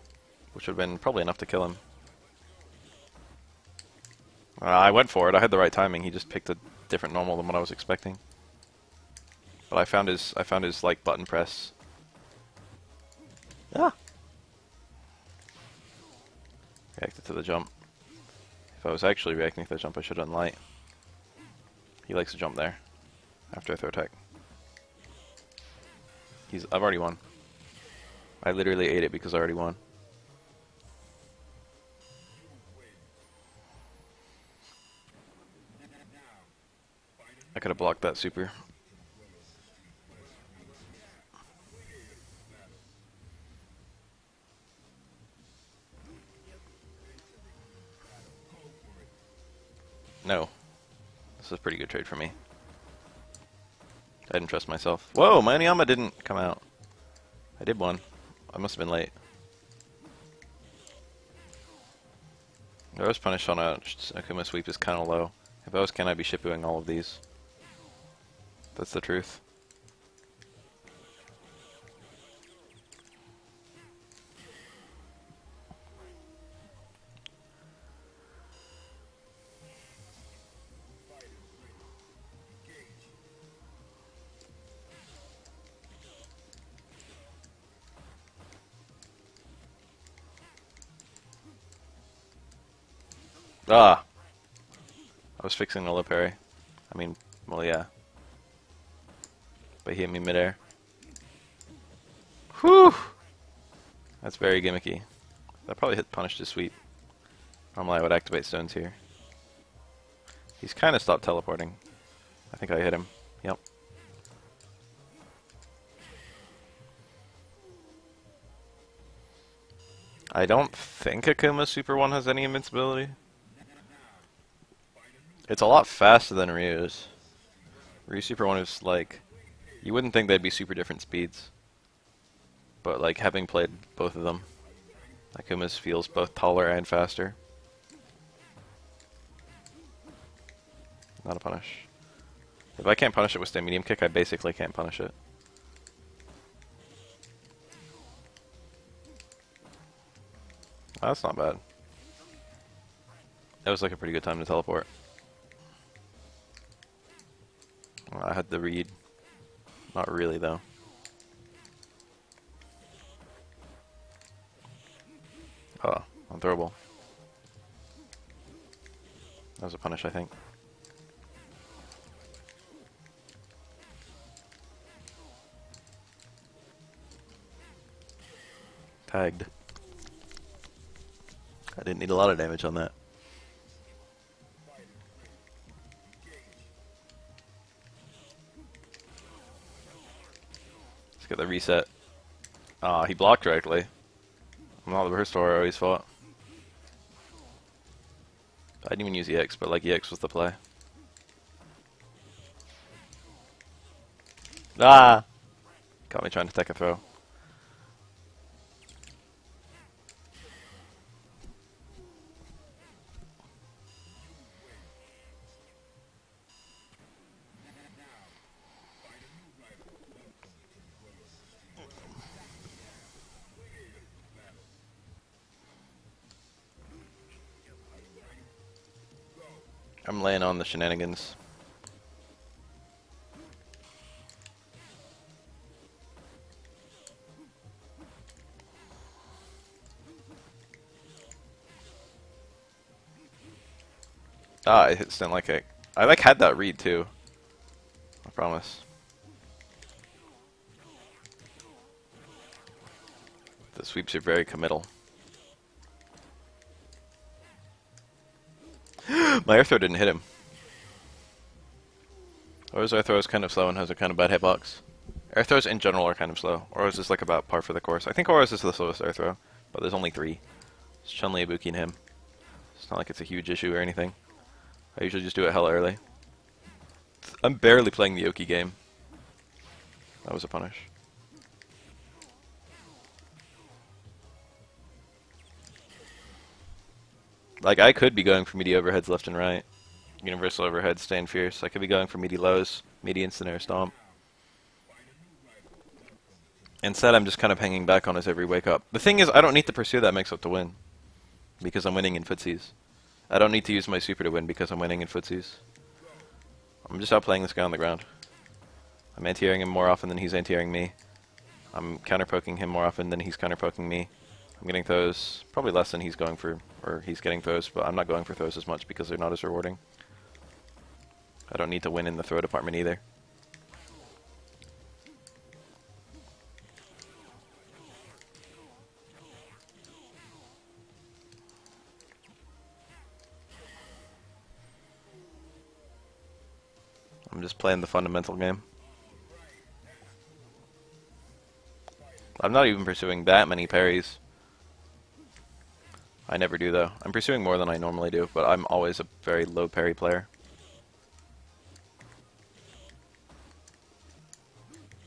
which would have been probably enough to kill him. I went for it. I had the right timing. He just picked a different normal than what I was expecting. But I found his like button press. Ah. Reacted to the jump. If I was actually reacting to the jump, I should have done light. He likes to jump there after I throw tech. I've already won. I literally ate it because I already won. I could have blocked that super. No. This is a pretty good trade for me. I didn't trust myself. Whoa, my Oniyama didn't come out. I did one. I must have been late. I was punished on a Akuma sweep is kind of low. If I was Ken, I'd be shippuing all of these. That's the truth. Ah! I was fixing the low parry. I mean, well, yeah. But he hit me midair. Whew! That's very gimmicky. That probably punished his sweep. Normally I would activate stones here. He's kind of stopped teleporting. I think I hit him. Yep. I don't think Akuma Super 1 has any invincibility. It's a lot faster than Ryu's. Ryu Super 1 is like... You wouldn't think they'd be super different speeds. But like, having played both of them, Akuma's feels both taller and faster. Not a punish. If I can't punish it with stay medium kick, I basically can't punish it. Oh, that's not bad. That was like a pretty good time to teleport. I had the read. Not really, though. Oh, unthrowable. That was a punish, I think. Tagged. I didn't need a lot of damage on that. Let's get the reset. Ah, he blocked directly. Not the first story I always fought. I didn't even use EX, but like EX was the play. Ah! Got me trying to take a throw. I'm laying on the shenanigans. Ah, I hit stun like I like had that read too. I promise. The sweeps are very committal. My air throw didn't hit him. Or is air throws kind of slow and has a kind of bad hitbox? Air throws in general are kind of slow. Or is this like about par for the course? I think Aura's is the slowest air throw, but there's only 3. It's Chun-Li, Ibuki, and him. It's not like it's a huge issue or anything. I usually just do it hella early. I'm barely playing the Yoki game. That was a punish. Like, I could be going for meaty overheads left and right. Universal overhead, staying fierce. I could be going for meaty lows, meaty instant air stomp. Instead, I'm just kind of hanging back on his every wake up. The thing is, I don't need to pursue that mix-up to win. Because I'm winning in footsies. I don't need to use my super to win because I'm winning in footsies. I'm just outplaying this guy on the ground. I'm anti-airing him more often than he's anti-airing me. I'm counter-poking him more often than he's counter-poking me. I'm getting throws, probably less than he's going for, or he's getting throws, but I'm not going for throws as much because they're not as rewarding. I don't need to win in the throw department either. just playing the fundamental game. I'm not even pursuing that many parries. I never do, though. I'm pursuing more than I normally do, but I'm always a very low parry player.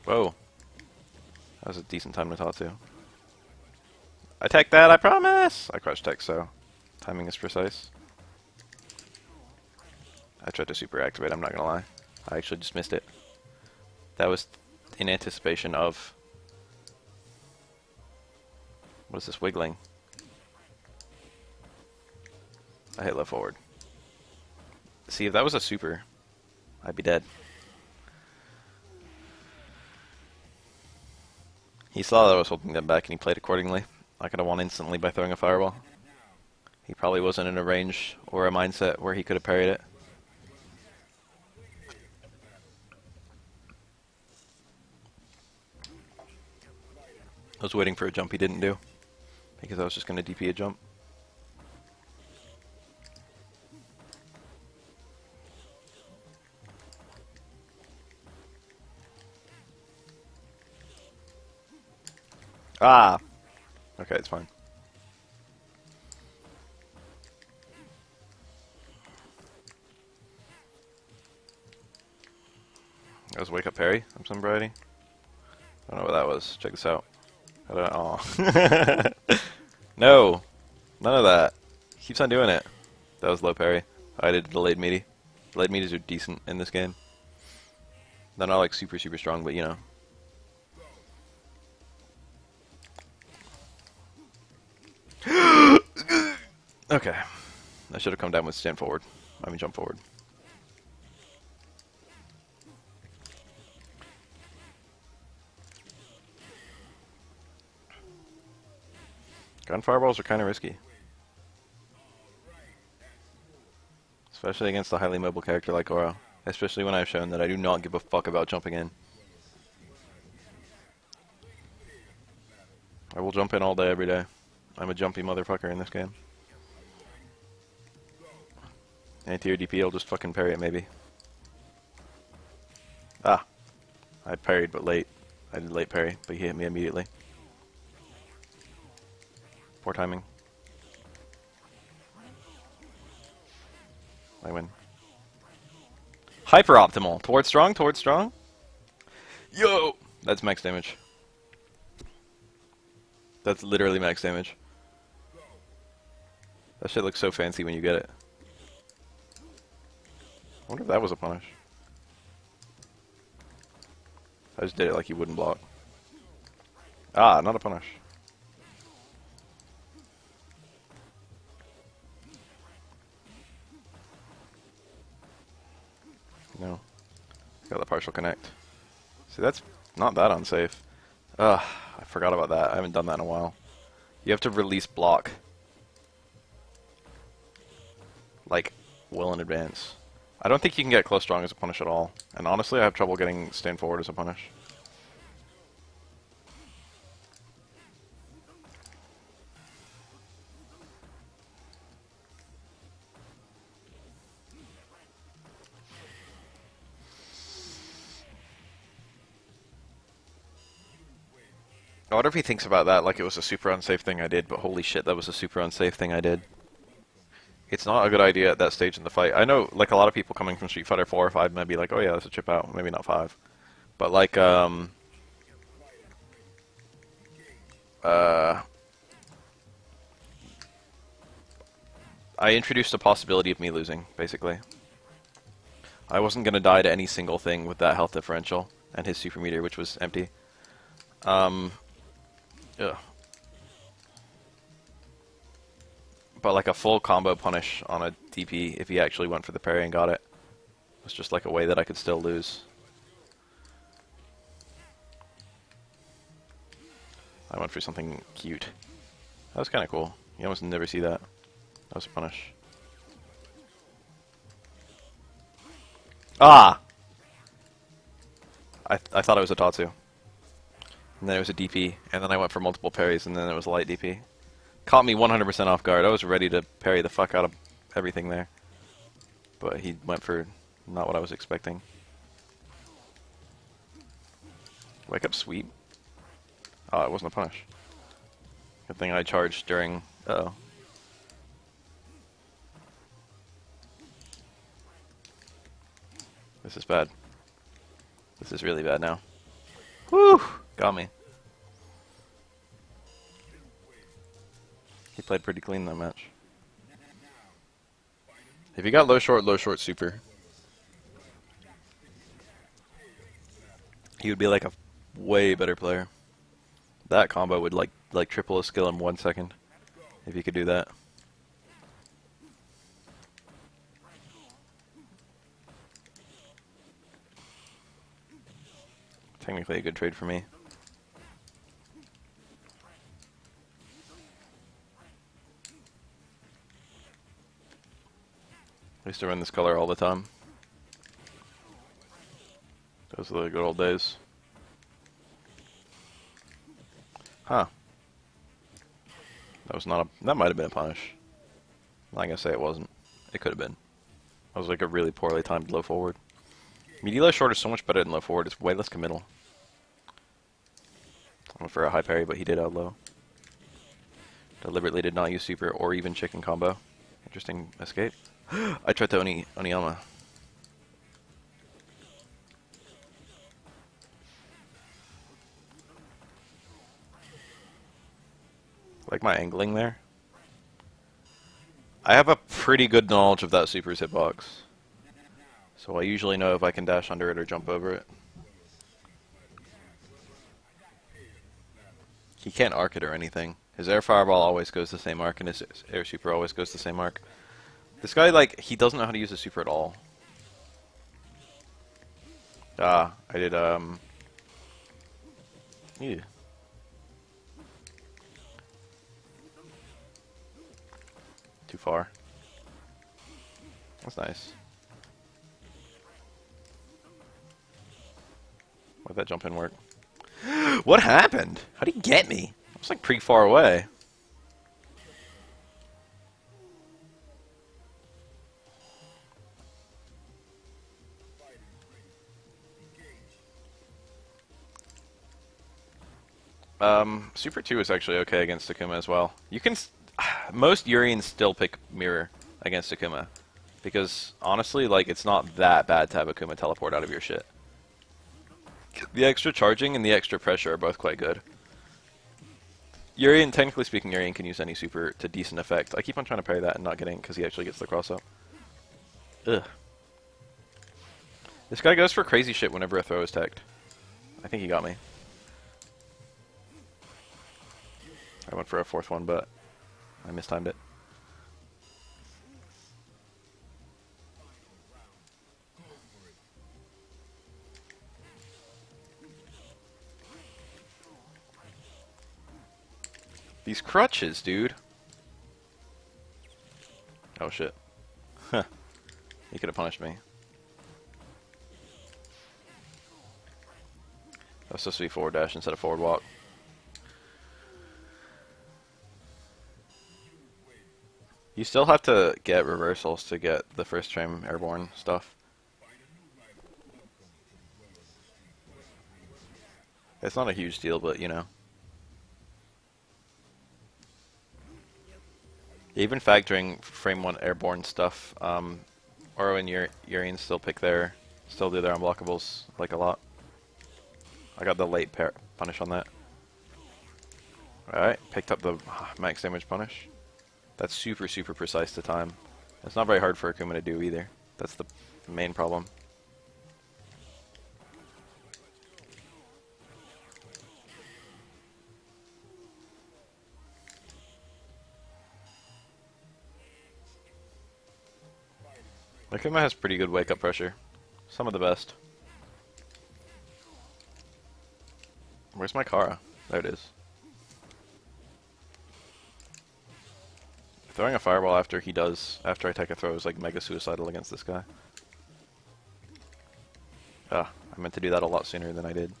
Whoa. That was a decent time to talk to. I tech that, I promise! I crouch tech, so timing is precise. I tried to super activate, I'm not gonna lie. I actually just missed it. That was in anticipation of... What is this wiggling? I hit left forward. See, if that was a super, I'd be dead. He saw that I was holding them back and he played accordingly. I could have won instantly by throwing a fireball. He probably wasn't in a range or a mindset where he could have parried it. I was waiting for a jump he didn't do, because I was just going to DP a jump. Ah! Okay, it's fine. That was wake up parry of some variety. I don't know what that was. Check this out. Oh. No! None of that. He keeps on doing it. That was low parry. I did delayed meaty. Delayed meaties are decent in this game. They're not like super strong, but you know. Okay. I should have come down with stand forward. I mean jump forward. Gun fireballs are kind of risky. Especially against a highly mobile character like Oro. Especially when I've shown that I do not give a fuck about jumping in. I will jump in all day, every day. I'm a jumpy motherfucker in this game. Anti-air DP, I'll just fucking parry it, maybe. Ah. I parried, but late. I did late parry, but he hit me immediately. Poor timing. I win. Hyper optimal. Towards strong, towards strong. Yo! That's max damage. That's literally max damage. That shit looks so fancy when you get it. I wonder if that was a punish. I just did it like he wouldn't block. Ah, not a punish. No. Got the partial connect. See, that's not that unsafe. Ugh, I forgot about that. I haven't done that in a while. You have to release block. Like, well in advance. I don't think you can get close strong as a punish at all. And honestly, I have trouble getting stand forward as a punish. I wonder if he thinks about that like it was a super unsafe thing I did, but holy shit, that was a super unsafe thing I did. It's not a good idea at that stage in the fight. I know, like, a lot of people coming from Street Fighter 4 or 5 might be like, oh yeah, that's a chip out. Maybe not 5. But, like, I introduced the possibility of me losing, basically. I wasn't going to die to any single thing with that health differential and his super meter, which was empty. Ugh. But like a full combo punish on a DP, if he actually went for the parry and got it, was just like a way that I could still lose. I went for something cute. That was kind of cool. You almost never see that. That was a punish. Ah! I thought it was a Tatsu. And then it was a DP, and then I went for multiple parries, and then it was a light DP. Caught me 100% off guard. I was ready to parry the fuck out of everything there. But he went for not what I was expecting. Wake up sweep? Oh, it wasn't a punish. Good thing I charged during... Uh-oh. This is bad. This is really bad now. Woo! Got me. He played pretty clean that match. If you got low short super, he would be like a way better player. That combo would like triple his skill in 1 second if you could do that. Technically a good trade for me. I used to run this color all the time. Those are the good old days. Huh. That was not a... That might have been a punish. I'm not gonna say it wasn't. It could have been. That was like a really poorly timed low forward. Media low short is so much better than low forward. It's way less committal. I went for a high parry, but he did out low. Deliberately did not use super or even chicken combo. Interesting escape. I tried to Oniyama. Like my angling there. I have a pretty good knowledge of that super's hitbox. So I usually know if I can dash under it or jump over it. He can't arc it or anything. His air fireball always goes the same arc and his air super always goes the same arc. This guy, like, he doesn't know how to use a super at all. Ah, I did, yeah. Too far. That's nice. Why'd that jump in work? What happened? How'd he get me? I was like pretty far away. Super 2 is actually okay against Akuma as well. You can... Most Urians still pick Mirror against Akuma. Because, honestly, like, it's not that bad to have Akuma teleport out of your shit. The extra charging and the extra pressure are both quite good. Urian, technically speaking, Urian can use any super to decent effect. I keep on trying to parry that and not getting because he actually gets the cross up. Ugh. This guy goes for crazy shit whenever a throw is teched. I think he got me. I went for a fourth one, but I mistimed it. These crutches, dude. Oh shit. Huh. He could have punished me. That was supposed to be forward dash instead of forward walk. You still have to get reversals to get the first frame airborne stuff. It's not a huge deal, but you know. Even factoring frame 1 airborne stuff, Oro and Urian still do their unblockables like a lot. I got the late punish on that. Alright, picked up the max damage punish. That's super, super precise to time. It's not very hard for Akuma to do either. That's the main problem. Akuma has pretty good wake-up pressure. Some of the best. Where's my Kara? There it is. Throwing a fireball after I take a throw is like mega suicidal against this guy. Ah, I meant to do that a lot sooner than I did.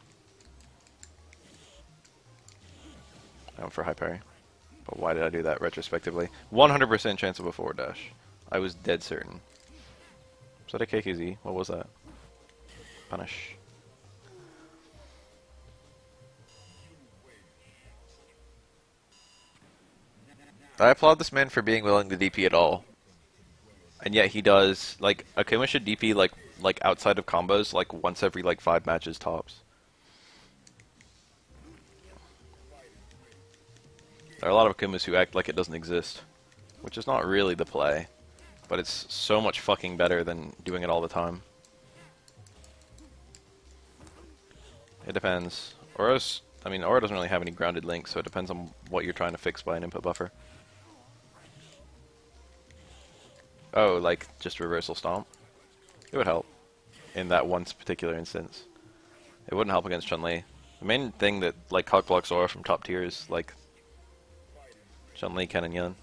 I went for high parry. But why did I do that retrospectively? 100% chance of a forward dash. I was dead certain. Was that a KKZ? What was that? Punish. I applaud this man for being willing to DP at all. And yet he does, like, Akuma should DP, like outside of combos, like, once every, like, 5 matches tops. There are a lot of Akumas who act like it doesn't exist, which is not really the play, but it's so much fucking better than doing it all the time. It depends. Aura doesn't really have any grounded links, so it depends on what you're trying to fix by an input buffer. Oh, like just reversal stomp? It would help in that one particular instance. It wouldn't help against Chun-Li. The main thing that like cock blocks Aura from top tier is like Chun-Li, Ken, and Yun.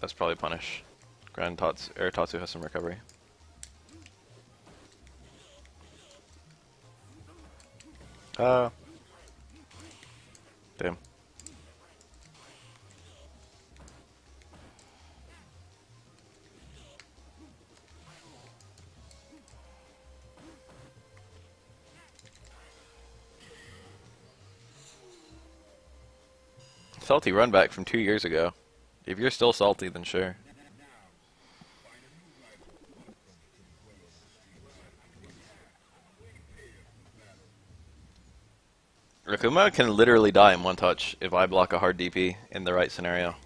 That's probably punish. Tatsu has some recovery. Damn. Salty run back from 2 years ago. If you're still salty, then sure. Akuma can literally die in one touch if I block a hard DP in the right scenario.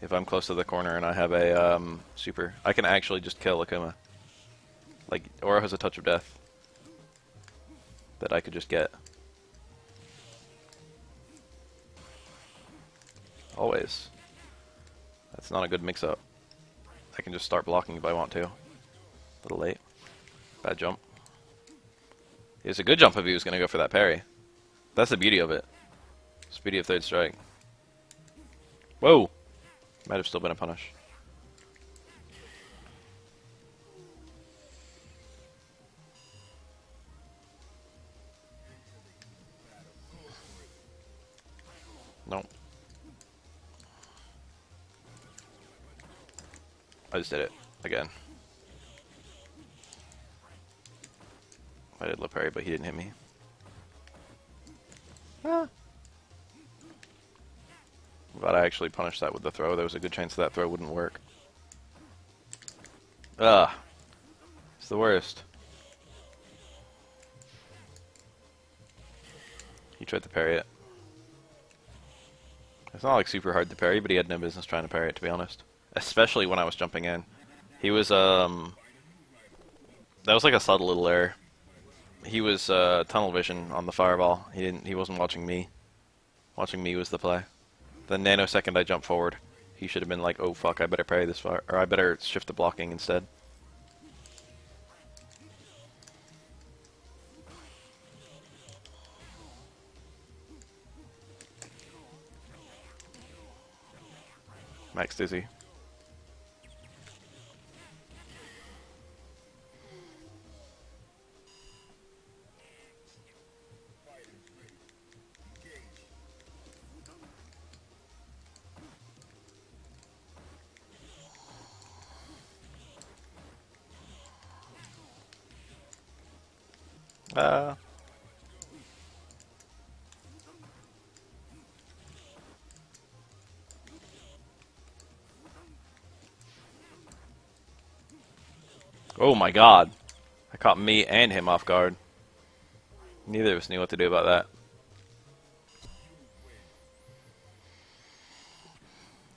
If I'm close to the corner and I have a super, I can actually just kill Akuma. Like, Aura has a touch of death that I could just get. Always. That's not a good mix-up. I can just start blocking if I want to. A little late. Bad jump. It's a good jump if he was going to go for that parry. That's the beauty of it. It's the beauty of third strike. Whoa! Might have still been a punish. Nope. I just did it. Again. I did low parry, but he didn't hit me. Ah. But I actually punished that with the throw. There was a good chance that throw wouldn't work. Ah. It's the worst. He tried to parry it. It's not like super hard to parry, but he had no business trying to parry it, to be honest. Especially when I was jumping in. He was, that was like a subtle little error. He was, tunnel vision on the fireball. He wasn't watching me. Watching me was the play. The nanosecond I jumped forward, he should have been like, oh fuck, I better parry this far, or I better shift to blocking instead. Max dizzy. Oh my god. I caught me and him off guard. Neither of us knew what to do about that.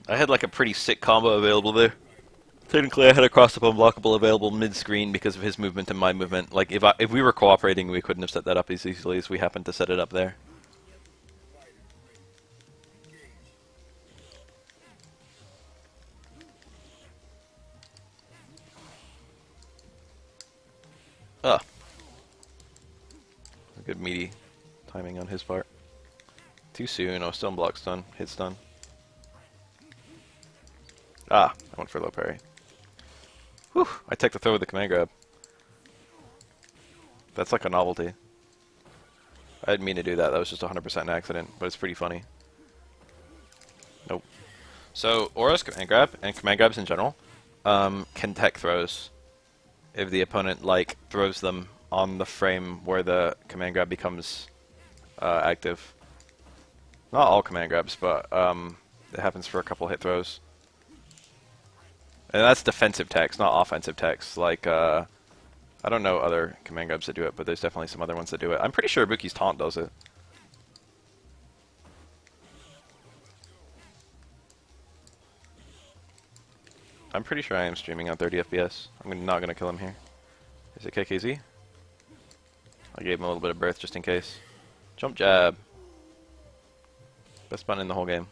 I had like a pretty sick combo available there. Technically I had a cross-up unblockable available mid-screen because of his movement and my movement. Like if we were cooperating we couldn't have set that up as easily as we happened to set it up there. Ugh. Good meaty timing on his part. Too soon. I was still in block stun. Hit stun. Ah, I went for low parry. Whew, I take the throw with the command grab. That's like a novelty. I didn't mean to do that. That was just 100% an accident, but it's pretty funny. Nope. So, Aura's command grab, and command grabs in general, can tech throws. If the opponent, like, throws them on the frame where the command grab becomes active. Not all command grabs, but it happens for a couple hit throws. And that's defensive text, not offensive text. Like, I don't know other command grabs that do it, but there's definitely some other ones that do it. I'm pretty sure Ibuki's taunt does it. I'm pretty sure I am streaming on 30 FPS. I'm not going to kill him here. Is it KKZ? I gave him a little bit of breath just in case. Jump jab. Best button in the whole game.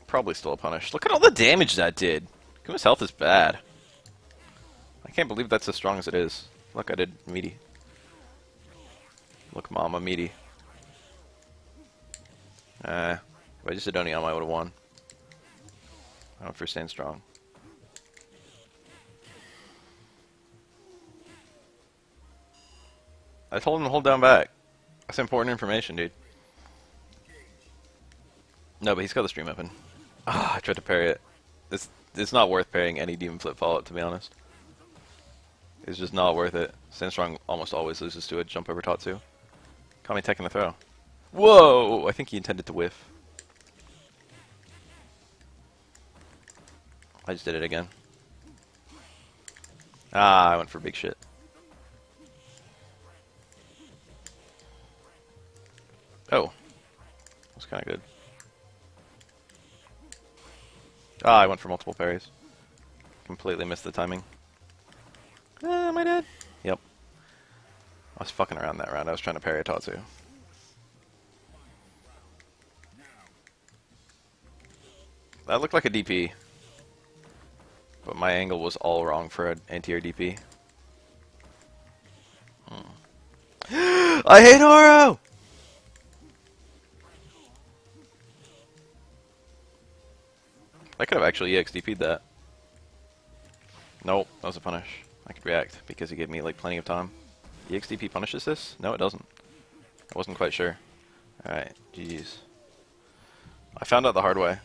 Probably still a punish. Look at all the damage that did. Akuma's health is bad. I can't believe that's as strong as it is. Look, I did meaty. Look, mama, meaty. If I just did Oniyama, I would have won. I don't stand strong. I told him to hold down back. That's important information, dude. No, but he's got the stream open. Ah, I tried to parry it. It's not worth parrying any demon flip fallout, to be honest. It's just not worth it. Stand strong almost always loses to a jump over Tatsu. Caught me taking the throw. Whoa! I think he intended to whiff. I just did it again. Ah, I went for big shit. Oh. That's kind of good. Ah, I went for multiple parries. Completely missed the timing. Am I dead? Yep. I was fucking around that round. I was trying to parry a Tatsu. That looked like a DP. But my angle was all wrong for an anti-air DP. I hate Oro! I could have actually EXDP'd that. Nope, that was a punish. I could react because he gave me like plenty of time. EXDP punishes this? No, it doesn't. I wasn't quite sure. Alright, GG's. I found out the hard way.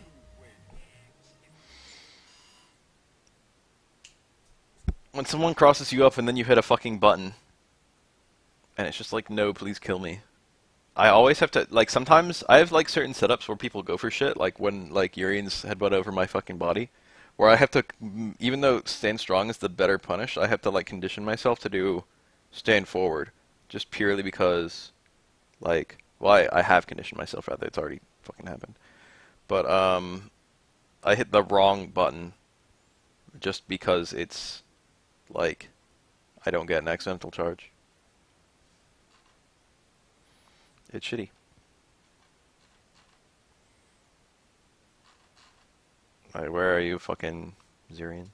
When someone crosses you up and then you hit a fucking button, and it's just like, no, please kill me. I always have to, like, sometimes I have like certain setups where people go for shit, like when like Urian's headbutt over my fucking body, where I have to, even though stand strong is the better punish, I have to like condition myself to do stand forward, just purely because, like, well, I have conditioned myself rather, it's already fucking happened. But I hit the wrong button just because it's like I don't get an accidental charge. It's shitty. Alright, where are you, fucking Zirian?